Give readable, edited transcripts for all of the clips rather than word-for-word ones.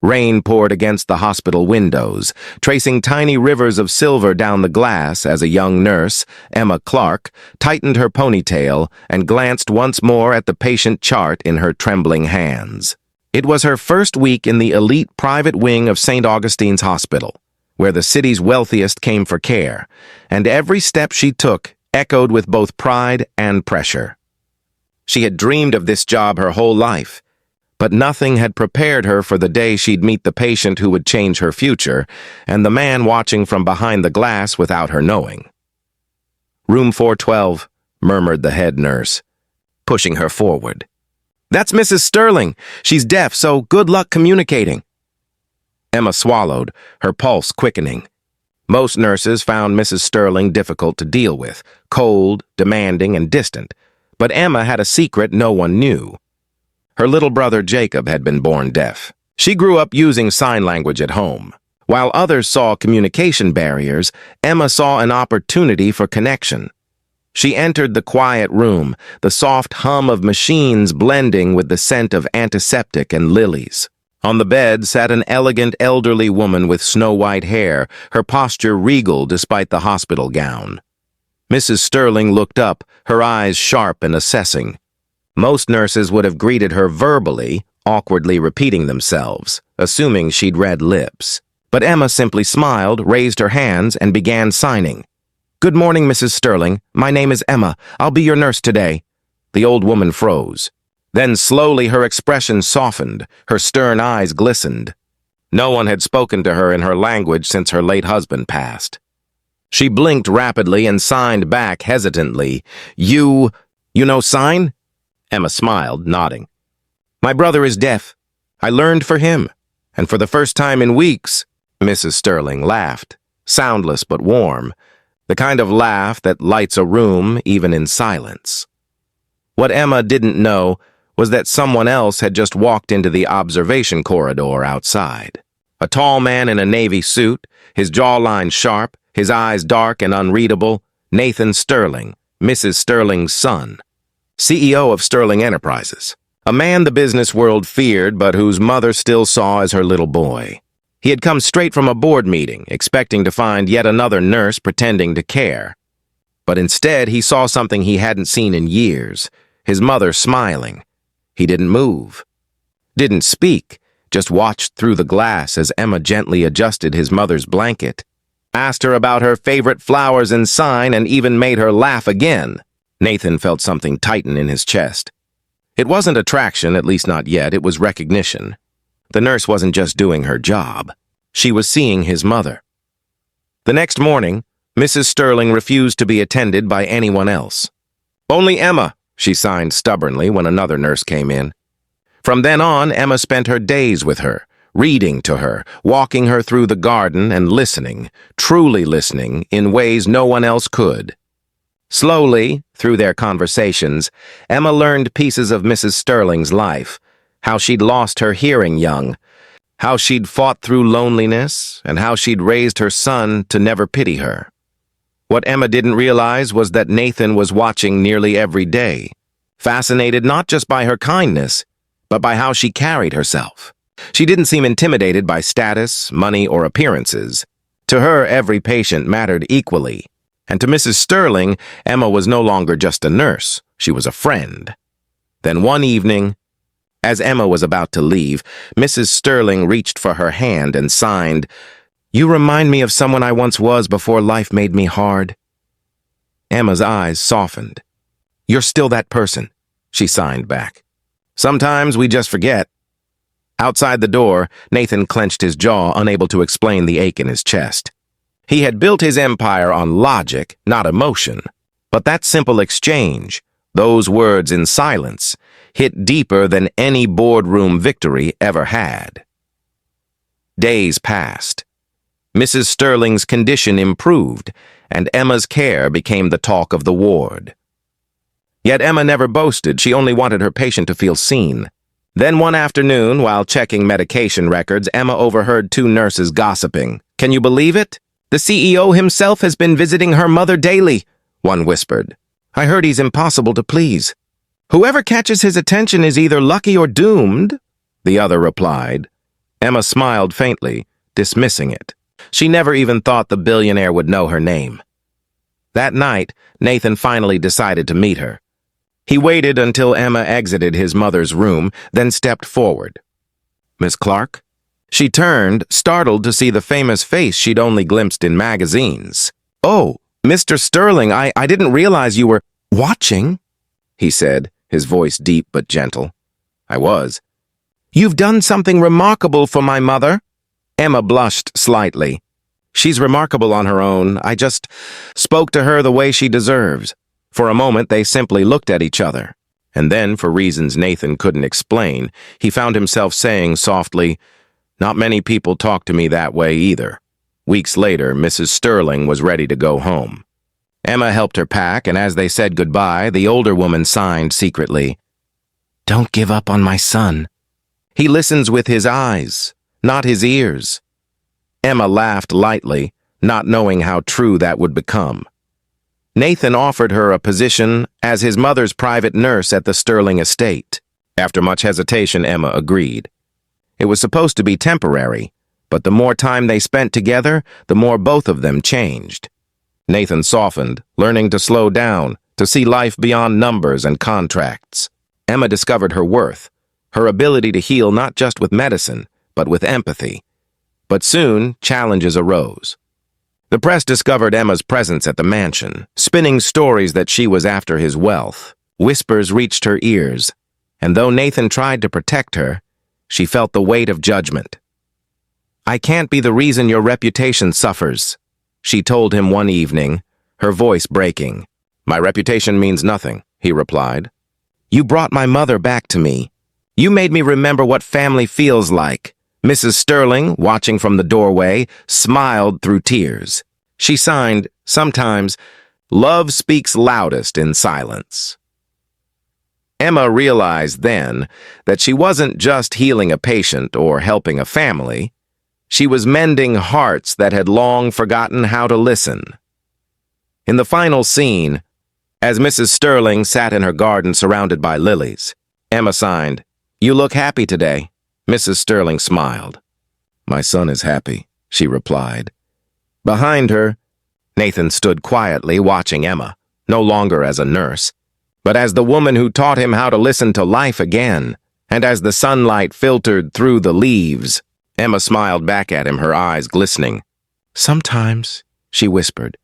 Rain poured against the hospital windows, tracing tiny rivers of silver down the glass as a young nurse, Emma Clark, tightened her ponytail and glanced once more at the patient chart in her trembling hands. It was her first week in the elite private wing of St. Augustine's Hospital, where the city's wealthiest came for care, and every step she took echoed with both pride and pressure. She had dreamed of this job her whole life, but nothing had prepared her for the day she'd meet the patient who would change her future, and the man watching from behind the glass without her knowing. "Room 412, murmured the head nurse, pushing her forward. "That's Mrs. Sterling. She's deaf, so good luck communicating." Emma swallowed, her pulse quickening. Most nurses found Mrs. Sterling difficult to deal with, cold, demanding, and distant, but Emma had a secret no one knew. Her little brother Jacob had been born deaf. She grew up using sign language at home. While others saw communication barriers, Emma saw an opportunity for connection. She entered the quiet room, the soft hum of machines blending with the scent of antiseptic and lilies. On the bed sat an elegant elderly woman with snow-white hair, her posture regal despite the hospital gown. Mrs. Sterling looked up, her eyes sharp and assessing. Most nurses would have greeted her verbally, awkwardly repeating themselves, assuming she'd read lips. But Emma simply smiled, raised her hands, and began signing. "Good morning, Mrs. Sterling. My name is Emma. I'll be your nurse today." The old woman froze. Then slowly her expression softened, her stern eyes glistened. No one had spoken to her in her language since her late husband passed. She blinked rapidly and signed back hesitantly. You know sign?" Emma smiled, nodding. "My brother is deaf. I learned for him, and for the first time in weeks," Mrs. Sterling laughed, soundless but warm, the kind of laugh that lights a room even in silence. What Emma didn't know was that someone else had just walked into the observation corridor outside. A tall man in a navy suit, his jawline sharp, his eyes dark and unreadable, Nathan Sterling, Mrs. Sterling's son, CEO of Sterling Enterprises, a man the business world feared but whose mother still saw as her little boy. He had come straight from a board meeting, expecting to find yet another nurse pretending to care. But instead, he saw something he hadn't seen in years, his mother smiling. He didn't move, didn't speak, just watched through the glass as Emma gently adjusted his mother's blanket, asked her about her favorite flowers and sign, and even made her laugh again. Nathan felt something tighten in his chest. It wasn't attraction, at least not yet, it was recognition. The nurse wasn't just doing her job. She was seeing his mother. The next morning, Mrs. Sterling refused to be attended by anyone else. "Only Emma," she signed stubbornly when another nurse came in. From then on, Emma spent her days with her, reading to her, walking her through the garden and listening, truly listening, in ways no one else could. Slowly, through their conversations, Emma learned pieces of Mrs. Sterling's life, how she'd lost her hearing young, how she'd fought through loneliness, and how she'd raised her son to never pity her. What Emma didn't realize was that Nathan was watching nearly every day, fascinated not just by her kindness, but by how she carried herself. She didn't seem intimidated by status, money, or appearances. To her, every patient mattered equally. And to Mrs. Sterling, Emma was no longer just a nurse, she was a friend. Then one evening, as Emma was about to leave, Mrs. Sterling reached for her hand and signed, "You remind me of someone I once was before life made me hard." Emma's eyes softened. "You're still that person," she signed back. "Sometimes we just forget." Outside the door, Nathan clenched his jaw, unable to explain the ache in his chest. He had built his empire on logic, not emotion. But that simple exchange, those words in silence, hit deeper than any boardroom victory ever had. Days passed. Mrs. Sterling's condition improved, and Emma's care became the talk of the ward. Yet Emma never boasted, she only wanted her patient to feel seen. Then one afternoon, while checking medication records, Emma overheard two nurses gossiping. "Can you believe it? The CEO himself has been visiting her mother daily," one whispered. "I heard he's impossible to please. Whoever catches his attention is either lucky or doomed," the other replied. Emma smiled faintly, dismissing it. She never even thought the billionaire would know her name. That night, Nathan finally decided to meet her. He waited until Emma exited his mother's room, then stepped forward. "Miss Clark?" She turned, startled to see the famous face she'd only glimpsed in magazines. "Oh, Mr. Sterling, I didn't realize you were watching," he said, his voice deep but gentle. "I was." "You've done something remarkable for my mother." Emma blushed slightly. "She's remarkable on her own. I just spoke to her the way she deserves." For a moment, they simply looked at each other. And then, for reasons Nathan couldn't explain, he found himself saying softly, "Not many people talk to me that way either." Weeks later, Mrs. Sterling was ready to go home. Emma helped her pack, and as they said goodbye, the older woman signed secretly, "Don't give up on my son. He listens with his eyes, not his ears." Emma laughed lightly, not knowing how true that would become. Nathan offered her a position as his mother's private nurse at the Sterling estate. After much hesitation, Emma agreed. It was supposed to be temporary, but the more time they spent together, the more both of them changed. Nathan softened, learning to slow down, to see life beyond numbers and contracts. Emma discovered her worth, her ability to heal not just with medicine, but with empathy. But soon, challenges arose. The press discovered Emma's presence at the mansion, spinning stories that she was after his wealth. Whispers reached her ears, and though Nathan tried to protect her, she felt the weight of judgment. "I can't be the reason your reputation suffers," she told him one evening, her voice breaking. "My reputation means nothing," he replied. "You brought my mother back to me. You made me remember what family feels like." Mrs. Sterling, watching from the doorway, smiled through tears. She signed, "Sometimes, love speaks loudest in silence." Emma realized then that she wasn't just healing a patient or helping a family. She was mending hearts that had long forgotten how to listen. In the final scene, as Mrs. Sterling sat in her garden surrounded by lilies, Emma signed, "You look happy today." Mrs. Sterling smiled. "My son is happy," she replied. Behind her, Nathan stood quietly watching Emma, no longer as a nurse, but as the woman who taught him how to listen to life again. And as the sunlight filtered through the leaves, Emma smiled back at him, her eyes glistening. "Sometimes," she whispered,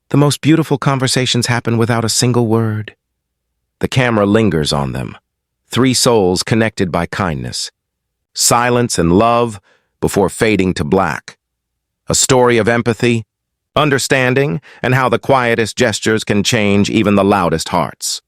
"the most beautiful conversations happen without a single word." The camera lingers on them, three souls connected by kindness. Silence and love before fading to black. A story of empathy, understanding, and how the quietest gestures can change even the loudest hearts.